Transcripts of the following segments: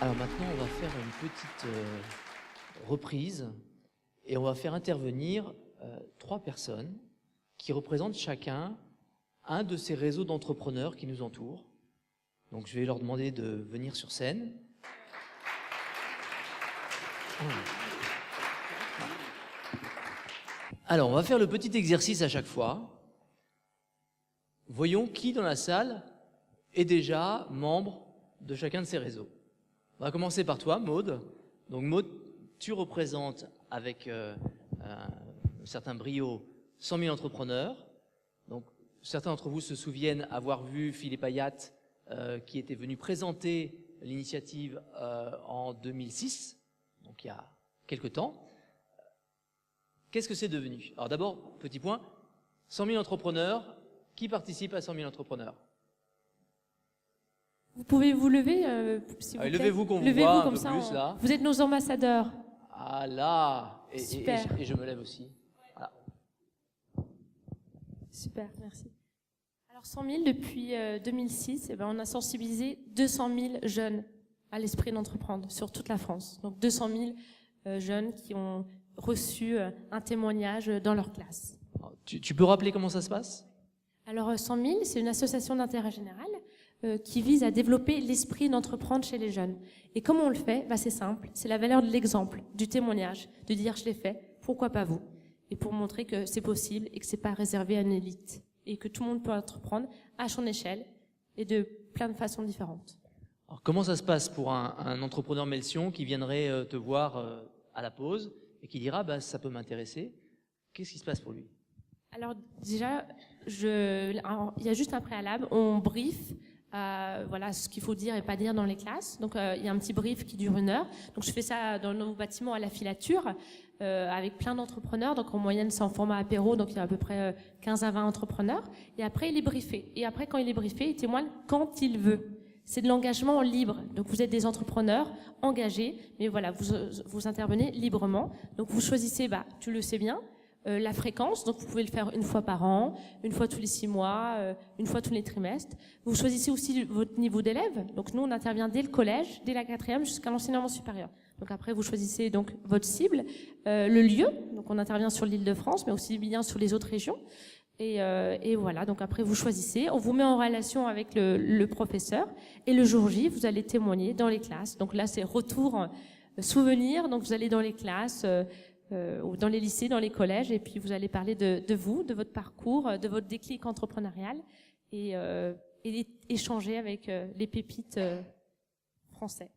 Alors maintenant, on va faire une petite reprise et on va faire intervenir 3 personnes qui représentent chacun un de ces réseaux d'entrepreneurs qui nous entourent. Donc je vais leur demander de venir sur scène. Alors, on va faire le petit exercice à chaque fois. Voyons qui dans la salle est déjà membre de chacun de ces réseaux. On va commencer par toi, Maude. Donc Maude, tu représentes avec un certain brio 100 000 entrepreneurs. Donc certains d'entre vous se souviennent avoir vu Philippe Ayat qui était venu présenter l'initiative en 2006, donc il y a quelque temps. Qu'est-ce que c'est devenu? Alors d'abord, petit point, 100 000 entrepreneurs, qui participe à 100 000 entrepreneurs? Vous pouvez vous lever, s'il vous plaît. Levez-vous qu'on vous voit un peu plus, là. Vous êtes nos ambassadeurs. Ah là, Super. Et je me lève aussi. Voilà. Super, merci. Alors 100 000, depuis 2006, on a sensibilisé 200 000 jeunes à l'esprit d'entreprendre sur toute la France. Donc 200 000 jeunes qui ont reçu un témoignage dans leur classe. Tu peux rappeler comment ça se passe? Alors 100 000, c'est une association d'intérêt général qui vise à développer l'esprit d'entreprendre chez les jeunes. Et comment on le fait? C'est simple, c'est la valeur de l'exemple, du témoignage, de dire je l'ai fait, pourquoi pas vous? Et pour montrer que c'est possible et que c'est pas réservé à une élite et que tout le monde peut entreprendre à son échelle et de plein de façons différentes. Alors, comment ça se passe pour un entrepreneur Melsion qui viendrait te voir à la pause et qui dira ça peut m'intéresser? Qu'est-ce qui se passe pour lui? Alors déjà, il y a juste un préalable, on brief ce qu'il faut dire et pas dire dans les classes. Donc il y a un petit brief qui dure 1 heure. Donc je fais ça dans nos bâtiments à la filature avec plein d'entrepreneurs. Donc en moyenne c'est en format apéro, donc il y a à peu près 15 à 20 entrepreneurs. Et après il est briefé. Et après quand il est briefé, il témoigne quand il veut. C'est de l'engagement libre. Donc vous êtes des entrepreneurs engagés, mais voilà, vous intervenez librement. Donc vous choisissez, tu le sais bien, la fréquence, donc vous pouvez le faire 1 fois par an, 1 fois tous les 6 mois, 1 fois tous les trimestres. Vous choisissez aussi votre niveau d'élève. Donc nous, on intervient dès le collège, dès la 4e jusqu'à l'enseignement supérieur. Donc après, vous choisissez donc votre cible, le lieu. Donc on intervient sur l'Île-de-France, mais aussi bien sur les autres régions. Et voilà, donc après vous choisissez, on vous met en relation avec le professeur et le jour J, vous allez témoigner dans les classes. Donc là, c'est retour souvenir, donc vous allez dans les classes, dans les lycées, dans les collèges, et puis vous allez parler de vous, de votre parcours, de votre déclic entrepreneurial et échanger avec les pépites français.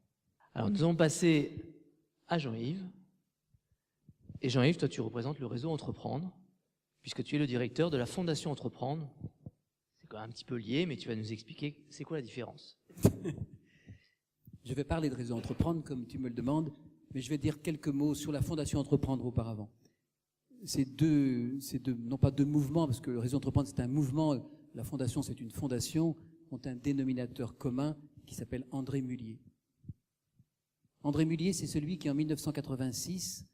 Alors nous allons passer à Jean-Yves. Et Jean-Yves, toi tu représentes le réseau Entreprendre, puisque tu es le directeur de la Fondation Entreprendre. C'est quand même un petit peu lié, mais tu vas nous expliquer c'est quoi la différence. Je vais parler de réseau Entreprendre comme tu me le demandes, mais je vais dire quelques mots sur la Fondation Entreprendre auparavant. C'est non pas 2 mouvements, parce que le réseau Entreprendre c'est un mouvement, la Fondation c'est une fondation, ont un dénominateur commun qui s'appelle André Mullier. André Mullier, c'est celui qui en 1986,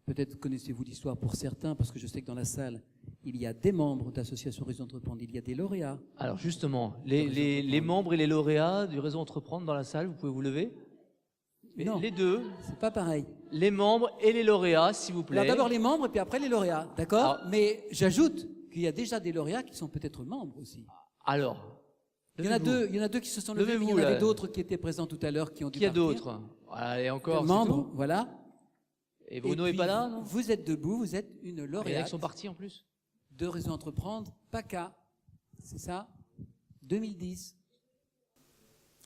peut-être connaissez-vous l'histoire pour certains, parce que je sais que dans la salle, il y a des membres d'associations Réseau Entreprendre, il y a des lauréats. Alors justement, les membres et les lauréats du réseau Entreprendre dans la salle, vous pouvez vous lever? Non, les deux. C'est pas pareil. Les membres et les lauréats, s'il vous plaît. Alors d'abord les membres et puis après les lauréats, d'accord? Mais j'ajoute qu'il y a déjà des lauréats qui sont peut-être membres aussi. Alors, il y en a deux qui se sont levés, mais il y en avait d'autres qui étaient présents tout à l'heure qui ont dû partir. Qui a d'autres? Voilà, et encore, membres, voilà. Et Bruno n'est pas là, non? Vous êtes debout, vous êtes une lauréate. Ils sont partis en plus. De Réseau Entreprendre, PACA, c'est ça? 2010.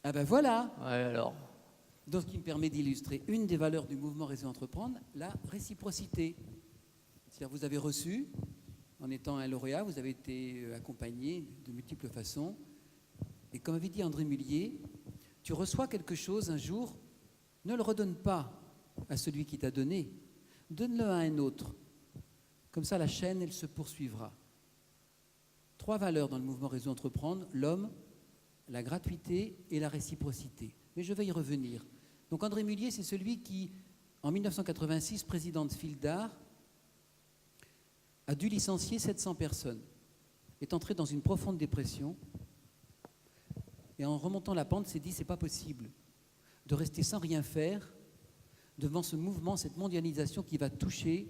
Ah ben voilà. Ouais, alors. Donc, ce qui me permet d'illustrer une des valeurs du mouvement Réseau Entreprendre, la réciprocité. C'est-à-dire, vous avez reçu, en étant un lauréat, vous avez été accompagné de multiples façons. Et comme avait dit André Mullier, tu reçois quelque chose un jour, ne le redonne pas à celui qui t'a donné, donne-le à un autre. Comme ça, la chaîne, elle se poursuivra. 3 valeurs dans le mouvement Réseau Entreprendre, l'homme, la gratuité et la réciprocité. Mais je vais y revenir. Donc André Mullier, c'est celui qui, en 1986, président de Fildar, a dû licencier 700 personnes, est entré dans une profonde dépression et en remontant la pente s'est dit c'est pas possible. de rester sans rien faire devant ce mouvement, cette mondialisation qui va toucher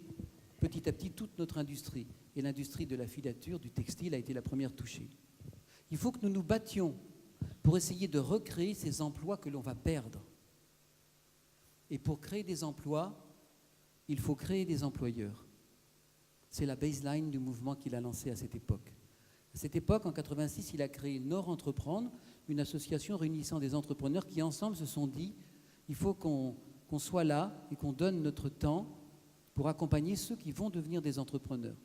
petit à petit toute notre industrie. Et l'industrie de la filature, du textile, a été la première touchée. Il faut que nous nous battions pour essayer de recréer ces emplois que l'on va perdre. Et pour créer des emplois, il faut créer des employeurs. C'est la baseline du mouvement qu'il a lancé à cette époque. À cette époque, en 86, il a créé Nord Entreprendre, une association réunissant des entrepreneurs qui, ensemble, se sont dit il faut qu'on soit là et qu'on donne notre temps pour accompagner ceux qui vont devenir des entrepreneurs.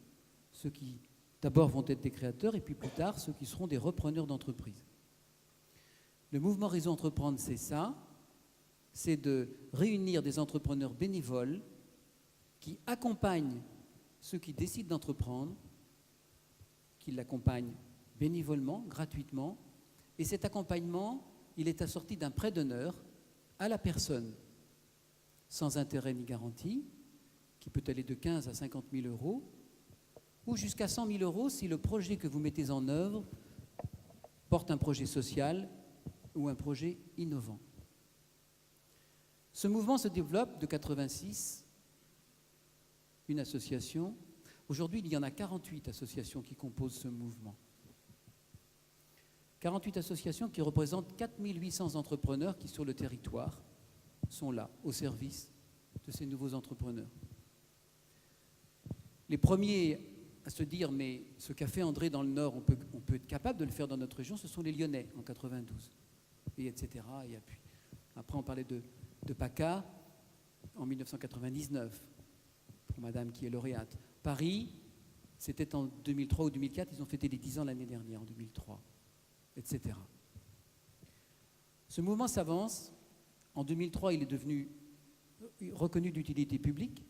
Ceux qui, d'abord, vont être des créateurs et puis plus tard, ceux qui seront des repreneurs d'entreprise. Le mouvement Réseau Entreprendre, c'est ça, c'est de réunir des entrepreneurs bénévoles qui accompagnent ceux qui décident d'entreprendre, qui l'accompagnent bénévolement, gratuitement, et cet accompagnement, il est assorti d'un prêt d'honneur à la personne, sans intérêt ni garantie, qui peut aller de 15 à 50 000 euros, ou jusqu'à 100 000 euros si le projet que vous mettez en œuvre porte un projet social ou un projet innovant. Ce mouvement se développe de 86, une association. Aujourd'hui, il y en a 48 associations qui composent ce mouvement. 48 associations qui représentent 4 800 entrepreneurs qui, sur le territoire, sont là, au service de ces nouveaux entrepreneurs. Les premiers à se dire, mais ce qu'a fait André dans le Nord, on peut être capable de le faire dans notre région, ce sont les Lyonnais, en 92, et etc. Et puis, après, on parlait de PACA en 1999, pour madame qui est lauréate. Paris, c'était en 2003 ou 2004, ils ont fêté les 10 ans l'année dernière, en 2003, etc. Ce mouvement s'avance. En 2003, il est devenu reconnu d'utilité publique.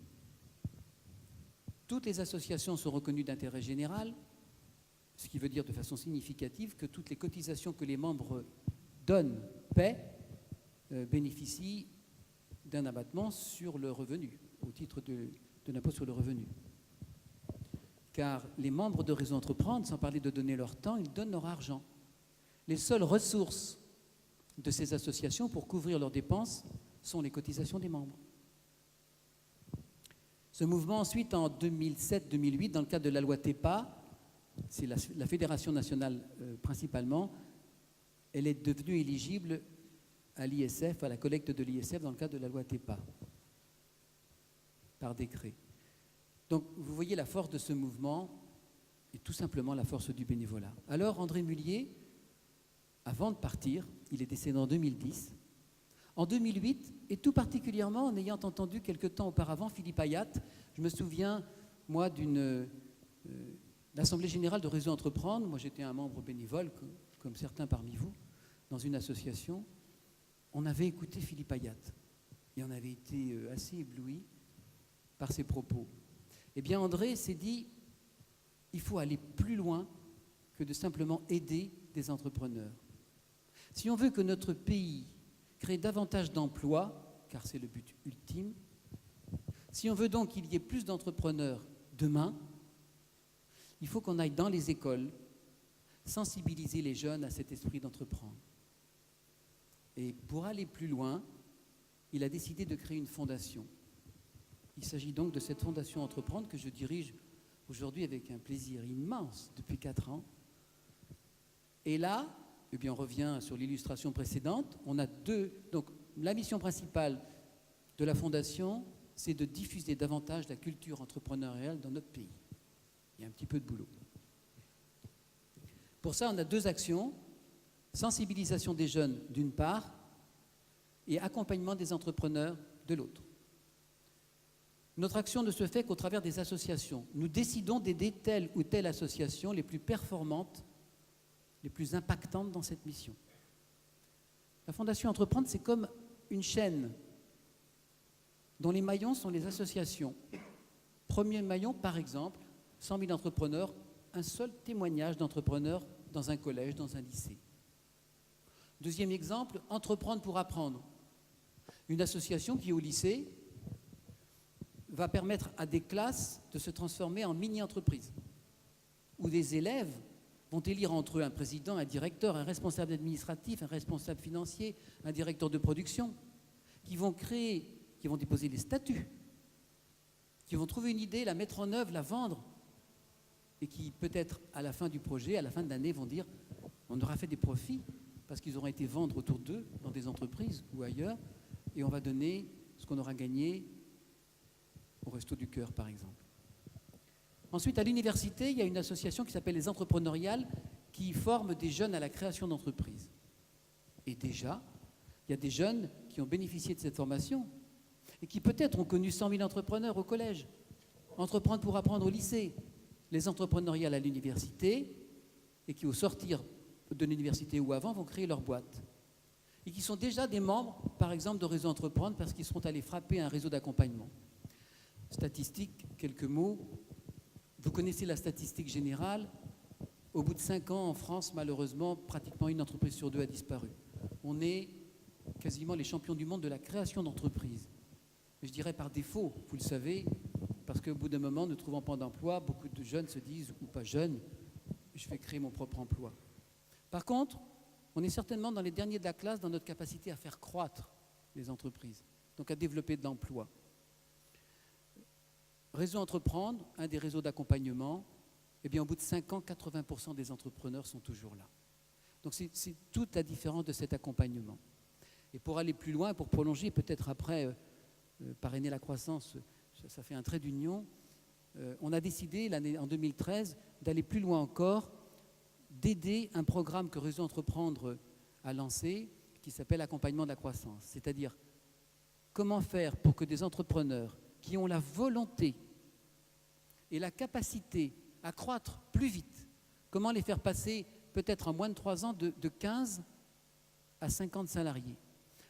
Toutes les associations sont reconnues d'intérêt général, ce qui veut dire de façon significative que toutes les cotisations que les membres donnent, paient, bénéficient d'un abattement sur le revenu, au titre de l'impôt sur le revenu. Car les membres de Réseau Entreprendre, sans parler de donner leur temps, ils donnent leur argent. Les seules ressources de ces associations pour couvrir leurs dépenses sont les cotisations des membres. Ce mouvement, ensuite, en 2007-2008, dans le cadre de la loi TEPA, c'est la fédération nationale principalement, elle est devenue éligible à l'ISF, à la collecte de l'ISF dans le cadre de la loi TEPA, par décret. Donc, vous voyez la force de ce mouvement et tout simplement la force du bénévolat. Alors, André Mullier, avant de partir, il est décédé en 2010, en 2008, et tout particulièrement en ayant entendu quelque temps auparavant Philippe Ayat, je me souviens, moi, d'une l'Assemblée générale de Réseau Entreprendre. Moi, j'étais un membre bénévole, comme certains parmi vous, dans une association. On avait écouté Philippe Ayat et on avait été assez ébloui par ses propos. Eh bien, André s'est dit, il faut aller plus loin que de simplement aider des entrepreneurs. Si on veut que notre pays crée davantage d'emplois, car c'est le but ultime, si on veut donc qu'il y ait plus d'entrepreneurs demain, il faut qu'on aille dans les écoles sensibiliser les jeunes à cet esprit d'entreprendre. Et pour aller plus loin, il a décidé de créer une fondation. Il s'agit donc de cette fondation Entreprendre que je dirige aujourd'hui avec un plaisir immense depuis 4 ans. Et là, eh bien, on revient sur l'illustration précédente. On a donc, la mission principale de la Fondation, c'est de diffuser davantage la culture entrepreneuriale dans notre pays. Il y a un petit peu de boulot. Pour ça, on a 2 actions. Sensibilisation des jeunes, d'une part, et accompagnement des entrepreneurs, de l'autre. Notre action ne se fait qu'au travers des associations. Nous décidons d'aider telle ou telle association les plus performantes, les plus impactantes dans cette mission. La Fondation Entreprendre, c'est comme une chaîne dont les maillons sont les associations. Premier maillon, par exemple, 100 000 entrepreneurs, un seul témoignage d'entrepreneurs dans un collège, dans un lycée. Deuxième exemple, Entreprendre pour apprendre. Une association qui, au lycée, va permettre à des classes de se transformer en mini-entreprises, où des élèves vont élire entre eux un président, un directeur, un responsable administratif, un responsable financier, un directeur de production. qui vont créer, qui vont déposer les statuts, qui vont trouver une idée, la mettre en œuvre, la vendre, et qui peut-être à la fin du projet, à la fin de l'année, vont dire on aura fait des profits parce qu'ils auront été vendre autour d'eux dans des entreprises ou ailleurs, et on va donner ce qu'on aura gagné au Resto du Cœur, par exemple. Ensuite, à l'université, il y a une association qui s'appelle les Entrepreneuriales qui forme des jeunes à la création d'entreprises. Et déjà, il y a des jeunes qui ont bénéficié de cette formation et qui peut-être ont connu 100 000 entrepreneurs au collège, entreprendre pour apprendre au lycée, les entrepreneuriales à l'université, et qui au sortir de l'université ou avant vont créer leur boîte. Et qui sont déjà des membres, par exemple, de Réseau Entreprendre parce qu'ils seront allés frapper un réseau d'accompagnement. Statistique, quelques mots. Vous connaissez la statistique générale. Au bout de 5 ans, en France, malheureusement, pratiquement une entreprise sur 2 a disparu. On est quasiment les champions du monde de la création d'entreprises. Je dirais par défaut, vous le savez, parce qu'au bout d'un moment, ne trouvant pas d'emploi, beaucoup de jeunes se disent, ou pas jeunes, je vais créer mon propre emploi. Par contre, on est certainement dans les derniers de la classe dans notre capacité à faire croître les entreprises, donc à développer de l'emploi. Réseau Entreprendre, un des réseaux d'accompagnement, eh bien, au bout de 5 ans, 80% des entrepreneurs sont toujours là. Donc c'est toute la différence de cet accompagnement. Et pour aller plus loin, pour prolonger, peut-être après parrainer la croissance, ça fait un trait d'union, on a décidé en 2013 d'aller plus loin encore, d'aider un programme que Réseau Entreprendre a lancé, qui s'appelle Accompagnement de la croissance. C'est-à-dire, comment faire pour que des entrepreneurs qui ont la volonté et la capacité à croître plus vite, comment les faire passer peut-être en moins de 3 ans de 15 à 50 salariés.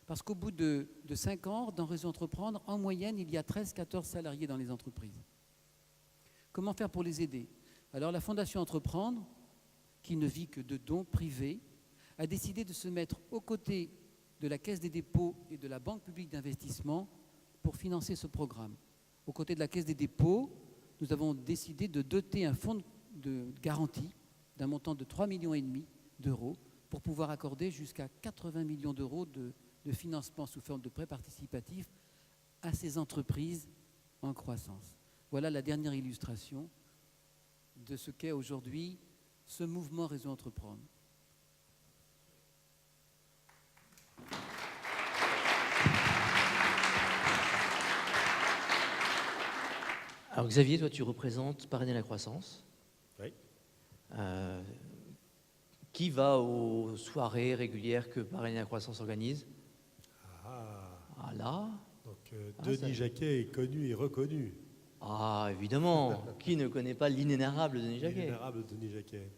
Parce qu'au bout de 5 ans, dans Réseau Entreprendre, en moyenne, il y a 13-14 salariés dans les entreprises. Comment faire pour les aider? Alors la Fondation Entreprendre, qui ne vit que de dons privés, a décidé de se mettre aux côtés de la Caisse des dépôts et de la Banque publique d'investissement pour financer ce programme. Aux côtés de la Caisse des dépôts, nous avons décidé de doter un fonds de garantie d'un montant de 3,5 millions d'euros pour pouvoir accorder jusqu'à 80 millions d'euros de financement sous forme de prêts participatifs à ces entreprises en croissance. Voilà la dernière illustration de ce qu'est aujourd'hui ce mouvement Réseau Entreprendre. Alors Xavier, toi tu représentes Parrainer la croissance. Oui. Qui va aux soirées régulières que Parrainer la croissance organise? Ah là. Donc Denis Jacquet est connu et reconnu. Ah évidemment. Qui ne connaît pas l'inénarrable Denis Jacquet? L'inénarrable Denis Jacquet.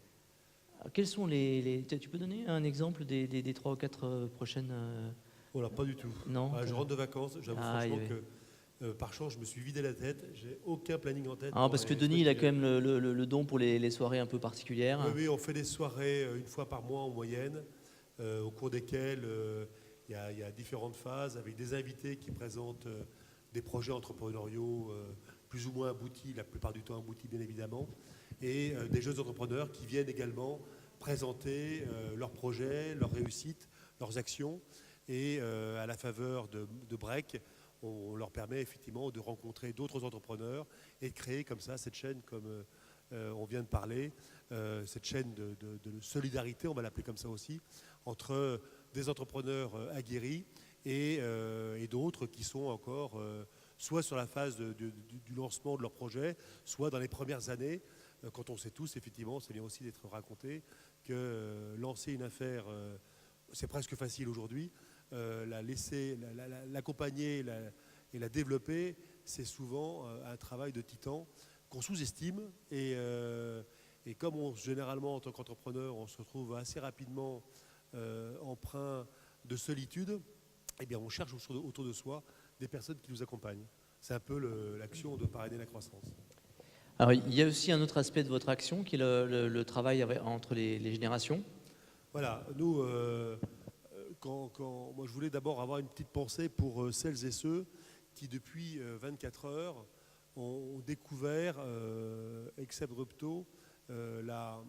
Quels sont tu peux donner un exemple des 3 ou 4 prochaines Oh là, pas du tout. Non. Je rentre de vacances, j'avoue franchement que par chance je me suis vidé la tête, j'ai aucun planning en tête. Parce que Denis il a quand même le don pour les soirées un peu particulières. Oui, on fait des soirées une fois par mois en moyenne, au cours desquelles il y a différentes phases avec des invités qui présentent des projets entrepreneuriaux plus ou moins aboutis, la plupart du temps aboutis bien évidemment, et des jeunes entrepreneurs qui viennent également présenter leurs projets, leurs réussites, leurs actions, et à la faveur de break, on leur permet effectivement de rencontrer d'autres entrepreneurs et de créer comme ça cette chaîne, comme on vient de parler, cette chaîne de solidarité, on va l'appeler comme ça aussi, entre des entrepreneurs aguerris et d'autres qui sont encore soit sur la phase du lancement de leur projet, soit dans les premières années, quand on sait tous, effectivement, c'est bien aussi d'être raconté, que lancer une affaire, c'est presque facile aujourd'hui, la laisser, l'accompagner et la développer, c'est souvent un travail de titan qu'on sous-estime, et comme généralement en tant qu'entrepreneur, on se retrouve assez rapidement empreint de solitude, eh bien on cherche autour de soi des personnes qui nous accompagnent. C'est un peu l'action de Parrainer la croissance. Alors il y a aussi un autre aspect de votre action qui est le travail entre les générations. Voilà, nous, moi je voulais d'abord avoir une petite pensée pour celles et ceux qui depuis 24 heures ont découvert ex abrupto la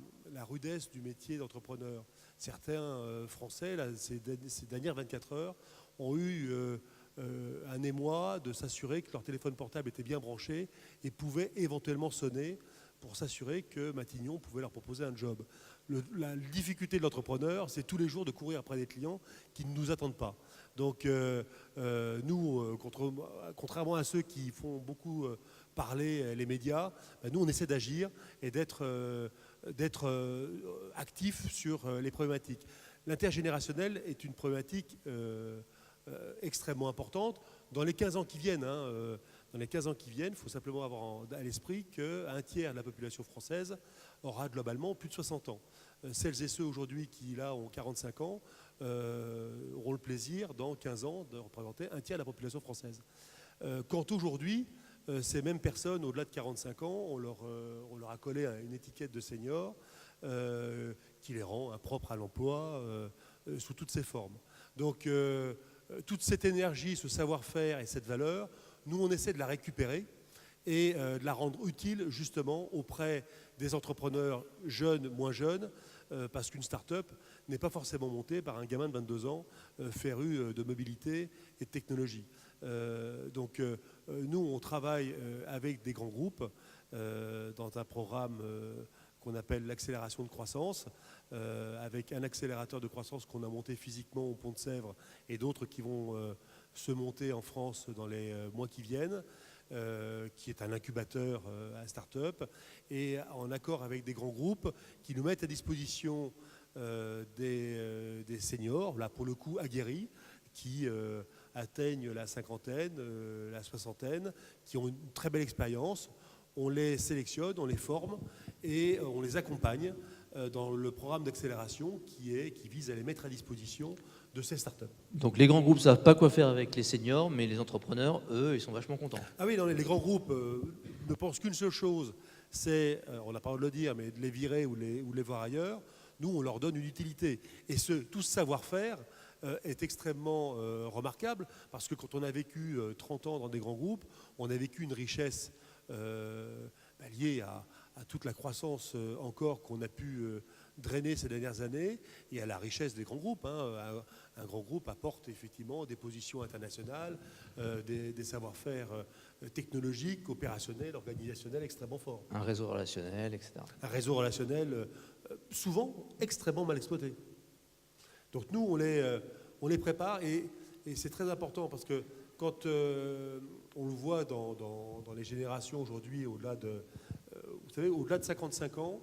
rudesse du métier d'entrepreneur. Certains Français, là, ces dernières 24 heures, ont eu un émoi de s'assurer que leur téléphone portable était bien branché et pouvait éventuellement sonner pour s'assurer que Matignon pouvait leur proposer un job. La difficulté de l'entrepreneur, c'est tous les jours de courir après des clients qui ne nous attendent pas. Donc nous, contrairement à ceux qui font beaucoup parler les médias, nous on essaie d'agir et d'être actifs sur les problématiques. L'intergénérationnel est une problématique extrêmement importante. Dans les 15 ans qui viennent, il faut simplement avoir à l'esprit qu'un tiers de la population française aura globalement plus de 60 ans. Celles et ceux aujourd'hui qui là ont 45 ans auront le plaisir dans 15 ans de représenter un tiers de la population française. Quand aujourd'hui, ces mêmes personnes au-delà de 45 ans, on leur a collé une étiquette de senior qui les rend impropres à l'emploi sous toutes ses formes. Donc toute cette énergie, ce savoir-faire et cette valeur, nous on essaie de la récupérer et de la rendre utile justement auprès des entrepreneurs jeunes, moins jeunes, parce qu'une start-up n'est pas forcément montée par un gamin de 22 ans féru de mobilité et de technologie. Donc nous on travaille avec des grands groupes dans un programme qu'on appelle l'accélération de croissance, avec un accélérateur de croissance qu'on a monté physiquement au Pont de Sèvres et d'autres qui vont se monter en France dans les mois qui viennent, qui est un incubateur à start-up, et en accord avec des grands groupes qui nous mettent à disposition des seniors, là pour le coup aguerris, qui atteignent la cinquantaine, la soixantaine, qui ont une très belle expérience. On les sélectionne, on les forme et on les accompagne dans le programme d'accélération qui vise à les mettre à disposition de ces startups. Donc les grands groupes ne savent pas quoi faire avec les seniors, mais les entrepreneurs, eux, ils sont vachement contents. Ah oui, non, les grands groupes ne pensent qu'une seule chose, c'est, on n'a pas le droit de le dire, mais de les virer ou les voir ailleurs. Nous, on leur donne une utilité. Et tout ce savoir-faire est extrêmement remarquable, parce que quand on a vécu 30 ans dans des grands groupes, on a vécu une richesse liée à toute la croissance encore qu'on a pu drainer ces dernières années et à la richesse des grands groupes. Un grand groupe apporte effectivement des positions internationales, des savoir-faire technologiques, opérationnels, organisationnels extrêmement forts. Un réseau relationnel, etc. Un réseau relationnel souvent extrêmement mal exploité. Donc nous, on les prépare et c'est très important parce que quand on le voit dans les générations aujourd'hui, au-delà de 55 ans,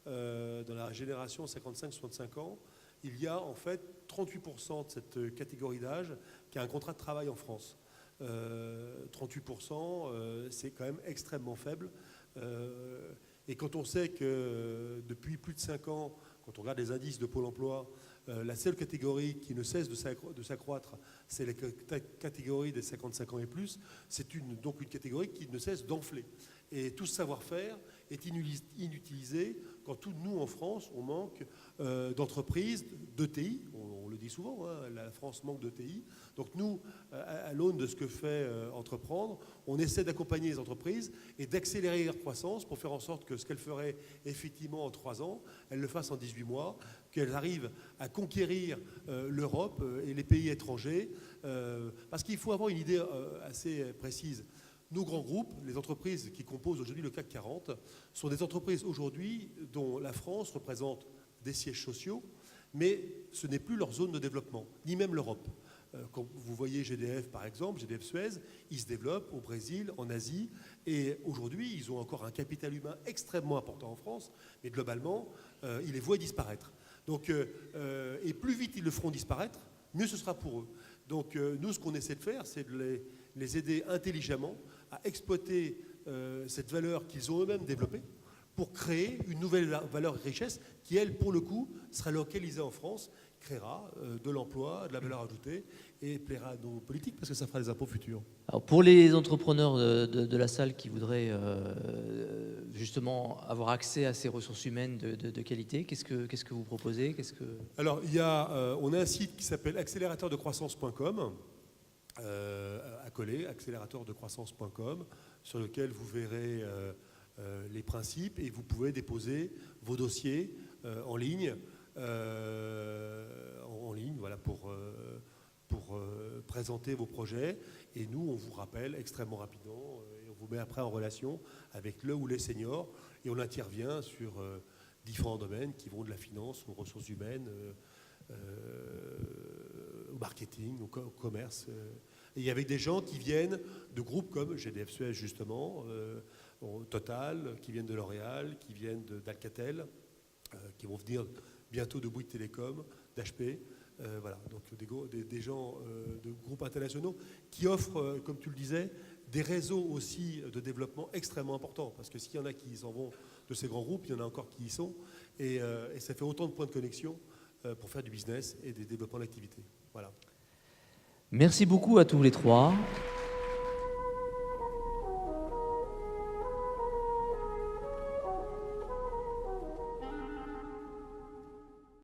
dans la génération 55-65 ans, il y a en fait 38% de cette catégorie d'âge qui a un contrat de travail en France. 38%, c'est quand même extrêmement faible. Et quand on sait que depuis plus de 5 ans, quand on regarde les indices de Pôle emploi, la seule catégorie qui ne cesse de s'accroître, c'est la catégorie des 55 ans et plus. C'est donc une catégorie qui ne cesse d'enfler. Et tout ce savoir-faire est inutilisé quand nous, en France, on manque d'entreprises, d'ETI. On le dit souvent, la France manque d'ETI. Donc nous, à l'aune de ce que fait Entreprendre, on essaie d'accompagner les entreprises et d'accélérer leur croissance pour faire en sorte que ce qu'elles feraient effectivement en 3 ans, elles le fassent en 18 mois, qu'elles arrivent à conquérir l'Europe et les pays étrangers. Parce qu'il faut avoir une idée assez précise. Nos grands groupes, les entreprises qui composent aujourd'hui le CAC 40, sont des entreprises aujourd'hui dont la France représente des sièges sociaux, mais ce n'est plus leur zone de développement, ni même l'Europe. Quand vous voyez GDF par exemple, GDF Suez, ils se développent au Brésil, en Asie, et aujourd'hui ils ont encore un capital humain extrêmement important en France, mais globalement, ils les voient disparaître. Donc, et plus vite ils le feront disparaître, mieux ce sera pour eux. Donc nous, ce qu'on essaie de faire, c'est de les aider intelligemment à exploiter cette valeur qu'ils ont eux-mêmes développée pour créer une nouvelle valeur et richesse qui, elle, pour le coup, sera localisée en France, créera de l'emploi, de la valeur ajoutée et plaira à nos politiques parce que ça fera des impôts futurs. Alors pour les entrepreneurs de la salle qui voudraient justement avoir accès à ces ressources humaines de qualité, qu'est-ce que vous proposez ? Alors, on a un site qui s'appelle accélérateuردecroissance.com, accolé, accélérateuردecroissance.com, sur lequel vous verrez les principes et vous pouvez déposer vos dossiers en ligne, voilà, pour présenter vos projets. Et nous, on vous rappelle extrêmement rapidement et on vous met après en relation avec le ou les seniors. Et on intervient sur différents domaines qui vont de la finance aux ressources humaines, au marketing, au commerce. Et avec des gens qui viennent de groupes comme GDF Suez, justement, Total, qui viennent de L'Oréal, qui viennent d'Alcatel, qui vont venir bientôt de Bouygues Télécom, d'HP. Voilà, donc des gens de groupes internationaux qui offrent, comme tu le disais, des réseaux aussi de développement extrêmement importants. Parce que s'il y en a qui s'en vont de ces grands groupes, il y en a encore qui y sont. Et ça fait autant de points de connexion pour faire du business et des développements d'activité. Voilà. Merci beaucoup à tous les trois.